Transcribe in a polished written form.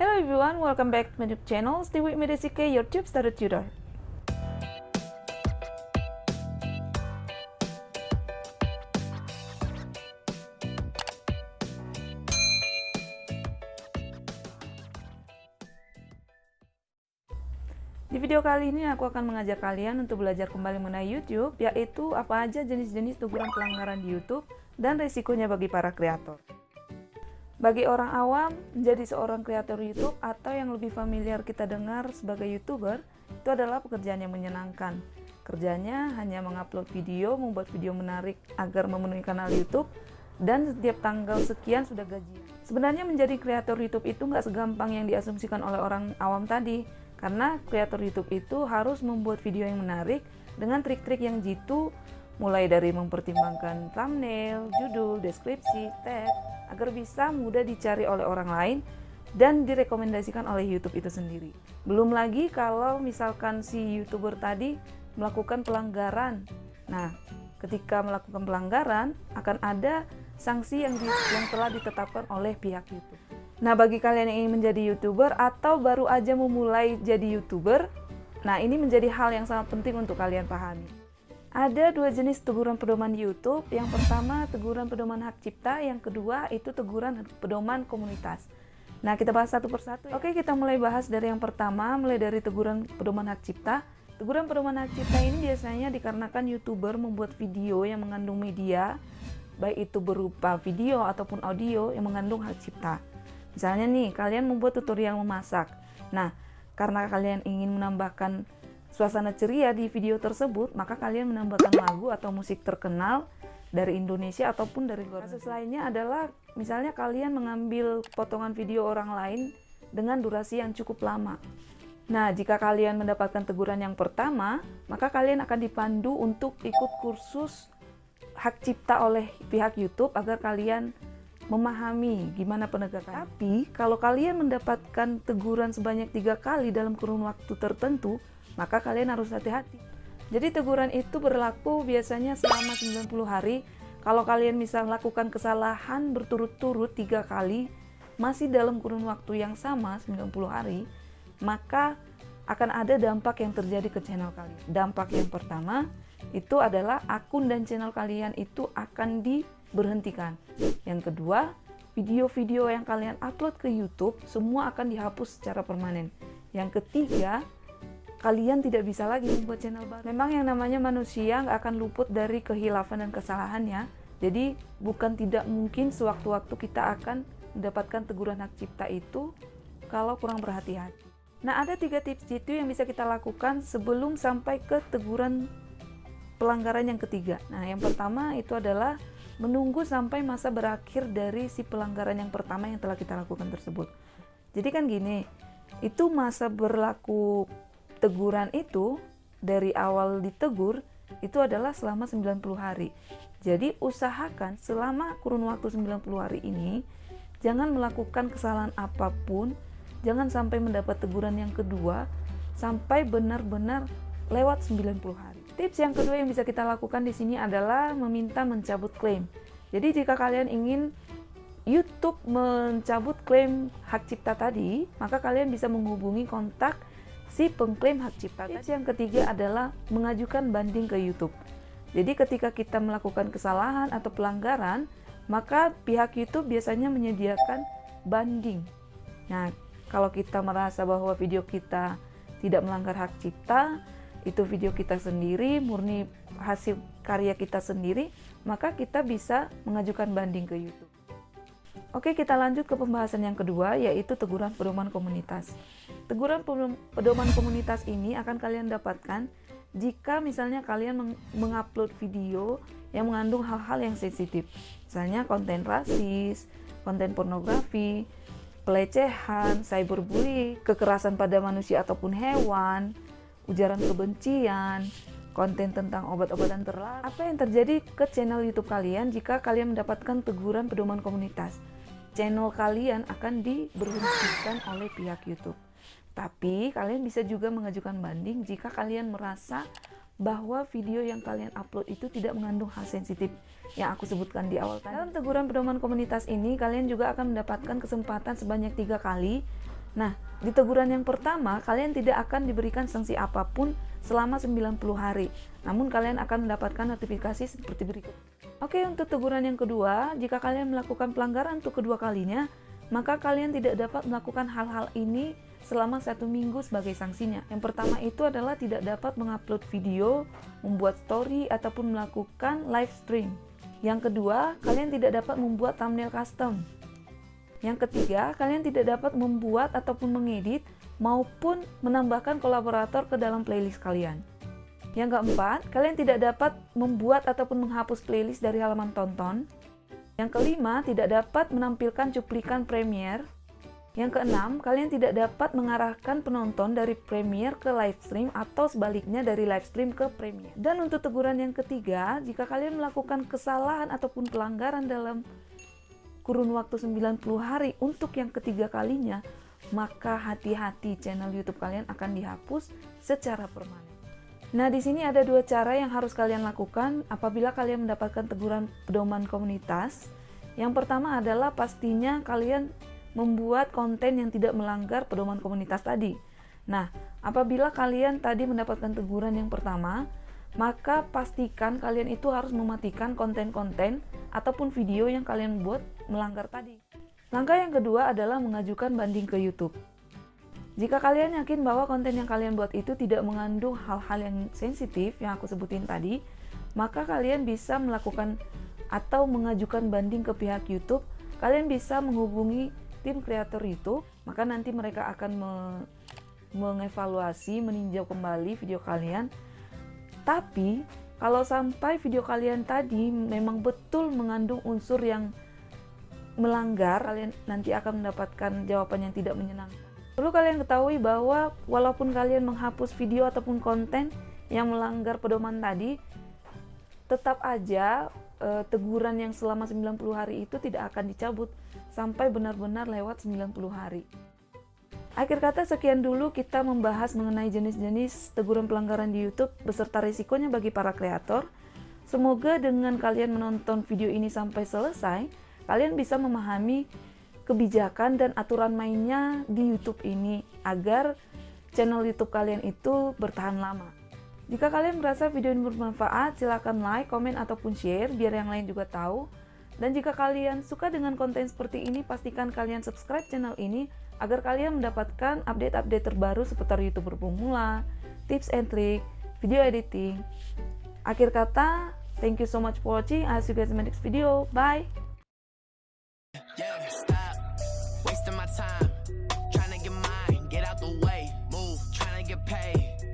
Hello everyone, welcome back to my YouTube channel. Stay with me Desike, your tube starter tutor. Di video kali ini aku akan mengajak kalian untuk belajar kembali mengenai YouTube, yaitu apa aja jenis-jenis teguran pelanggaran di YouTube dan resikonya bagi para kreator. Bagi orang awam, menjadi seorang kreator YouTube atau yang lebih familiar kita dengar sebagai YouTuber, itu adalah pekerjaan yang menyenangkan. Kerjanya hanya mengupload video, membuat video menarik agar memenuhi kanal YouTube, dan setiap tanggal sekian sudah gajian. Sebenarnya menjadi kreator YouTube itu nggak segampang yang diasumsikan oleh orang awam tadi, karena kreator YouTube itu harus membuat video yang menarik dengan trik-trik yang jitu, mulai dari mempertimbangkan thumbnail, judul, deskripsi, tag, agar bisa mudah dicari oleh orang lain dan direkomendasikan oleh YouTube itu sendiri. Belum lagi kalau misalkan si YouTuber tadi melakukan pelanggaran. Nah, ketika melakukan pelanggaran akan ada sanksi yang telah ditetapkan oleh pihak YouTube. Nah, bagi kalian yang ingin menjadi YouTuber atau baru aja memulai jadi YouTuber, nah ini menjadi hal yang sangat penting untuk kalian pahami. Ada dua jenis teguran pedoman di YouTube. Yang pertama, teguran pedoman hak cipta. Yang kedua, itu teguran pedoman komunitas. Nah, kita bahas satu persatu. Oke, kita mulai bahas dari yang pertama, mulai dari teguran pedoman hak cipta. Teguran pedoman hak cipta ini biasanya dikarenakan YouTuber membuat video yang mengandung media, baik itu berupa video ataupun audio yang mengandung hak cipta. Misalnya nih, kalian membuat tutorial memasak. Nah, karena kalian ingin menambahkan suasana ceria di video tersebut, maka kalian menambahkan lagu atau musik terkenal dari Indonesia ataupun dari luar negeri. Kasus lainnya adalah misalnya kalian mengambil potongan video orang lain dengan durasi yang cukup lama. Nah, jika kalian mendapatkan teguran yang pertama, maka kalian akan dipandu untuk ikut kursus hak cipta oleh pihak YouTube agar kalian memahami gimana penegakan. Tapi kalau kalian mendapatkan teguran sebanyak 3 kali dalam kurun waktu tertentu, maka kalian harus hati-hati. Jadi teguran itu berlaku biasanya selama 90 hari. Kalau kalian misal melakukan kesalahan berturut-turut 3 kali, masih dalam kurun waktu yang sama 90 hari, maka akan ada dampak yang terjadi ke channel kalian. Dampak yang pertama itu adalah akun dan channel kalian itu akan diberhentikan. Yang kedua, video-video yang kalian upload ke YouTube semua akan dihapus secara permanen. Yang ketiga, kalian tidak bisa lagi membuat channel baru. Memang yang namanya manusia nggak akan luput dari kehilafan dan kesalahannya. Jadi bukan tidak mungkin sewaktu-waktu kita akan mendapatkan teguran hak cipta itu kalau kurang berhati-hati. Nah, ada 3 tips jitu yang bisa kita lakukan sebelum sampai ke teguran pelanggaran yang ketiga. Nah, yang pertama itu adalah menunggu sampai masa berakhir dari si pelanggaran yang pertama yang telah kita lakukan tersebut. Jadi kan gini, itu masa berlaku teguran itu dari awal ditegur itu adalah selama 90 hari. Jadi usahakan selama kurun waktu 90 hari ini jangan melakukan kesalahan apapun, jangan sampai mendapat teguran yang kedua sampai benar-benar lewat 90 hari. Tips yang kedua yang bisa kita lakukan di sini adalah meminta mencabut klaim. Jadi jika kalian ingin YouTube mencabut klaim hak cipta tadi, maka kalian bisa menghubungi kontak si pengklaim hak cipta. Tips yang ketiga adalah mengajukan banding ke YouTube. Jadi ketika kita melakukan kesalahan atau pelanggaran, maka pihak YouTube biasanya menyediakan banding. Nah, kalau kita merasa bahwa video kita tidak melanggar hak cipta, itu video kita sendiri, murni hasil karya kita sendiri, maka kita bisa mengajukan banding ke YouTube. Oke, kita lanjut ke pembahasan yang kedua, yaitu teguran pedoman komunitas. Teguran pedoman komunitas ini akan kalian dapatkan jika misalnya kalian mengupload video yang mengandung hal-hal yang sensitif. Misalnya konten rasis, konten pornografi, pelecehan, cyberbullying, kekerasan pada manusia ataupun hewan, ujaran kebencian, konten tentang obat-obatan terlarang. Apa yang terjadi ke channel YouTube kalian jika kalian mendapatkan teguran pedoman komunitas? Channel kalian akan diberhentikan oleh pihak YouTube. Tapi kalian bisa juga mengajukan banding jika kalian merasa bahwa video yang kalian upload itu tidak mengandung hal sensitif yang aku sebutkan di awal tadi. Dalam teguran pedoman komunitas ini, kalian juga akan mendapatkan kesempatan sebanyak 3 kali Nah, di teguran yang pertama, kalian tidak akan diberikan sanksi apapun selama 90 hari. Namun kalian akan mendapatkan notifikasi seperti berikut. Oke, untuk teguran yang kedua, jika kalian melakukan pelanggaran untuk kedua kalinya, maka kalian tidak dapat melakukan hal-hal ini selama 1 minggu sebagai sanksinya. Yang pertama itu adalah tidak dapat mengupload video, membuat story, ataupun melakukan live stream. Yang kedua, kalian tidak dapat membuat thumbnail custom. Yang ketiga, kalian tidak dapat membuat ataupun mengedit maupun menambahkan kolaborator ke dalam playlist kalian. Yang keempat, kalian tidak dapat membuat ataupun menghapus playlist dari halaman tonton. Yang kelima, tidak dapat menampilkan cuplikan Premiere. Yang keenam, kalian tidak dapat mengarahkan penonton dari Premiere ke live stream atau sebaliknya dari live stream ke Premiere. Dan untuk teguran yang ketiga, jika kalian melakukan kesalahan ataupun pelanggaran dalam kurun waktu 90 hari untuk yang ketiga kalinya, maka hati-hati, channel YouTube kalian akan dihapus secara permanen. Nah, di sini ada 2 cara yang harus kalian lakukan apabila kalian mendapatkan teguran pedoman komunitas. Yang pertama adalah pastinya kalian membuat konten yang tidak melanggar pedoman komunitas tadi. Nah, apabila kalian tadi mendapatkan teguran yang pertama, maka pastikan kalian itu harus mematikan konten-konten ataupun video yang kalian buat melanggar tadi. Langkah yang kedua adalah mengajukan banding ke YouTube. Jika kalian yakin bahwa konten yang kalian buat itu tidak mengandung hal-hal yang sensitif yang aku sebutin tadi, maka kalian bisa melakukan atau mengajukan banding ke pihak YouTube. Kalian bisa menghubungi tim kreator YouTube, maka nanti mereka akan mengevaluasi, meninjau kembali video kalian. Tapi, kalau sampai video kalian tadi memang betul mengandung unsur yang melanggar, kalian nanti akan mendapatkan jawaban yang tidak menyenangkan. Perlu kalian ketahui bahwa walaupun kalian menghapus video ataupun konten yang melanggar pedoman tadi, tetap aja teguran yang selama 90 hari itu tidak akan dicabut sampai benar-benar lewat 90 hari. Akhir kata, sekian dulu kita membahas mengenai jenis-jenis teguran pelanggaran di YouTube beserta risikonya bagi para kreator. Semoga dengan kalian menonton video ini sampai selesai, kalian bisa memahami kebijakan dan aturan mainnya di YouTube ini agar channel YouTube kalian itu bertahan lama. Jika kalian merasa video ini bermanfaat, silakan like, komen, ataupun share biar yang lain juga tahu. Dan jika kalian suka dengan konten seperti ini, pastikan kalian subscribe channel ini agar kalian mendapatkan update-update terbaru seputar YouTuber pemula, tips and trick, video editing. Akhir kata, thank you so much for watching. I'll see you guys in my next video. Bye! Wasting my time, trying to get mine, get out the way, move, trying to get paid.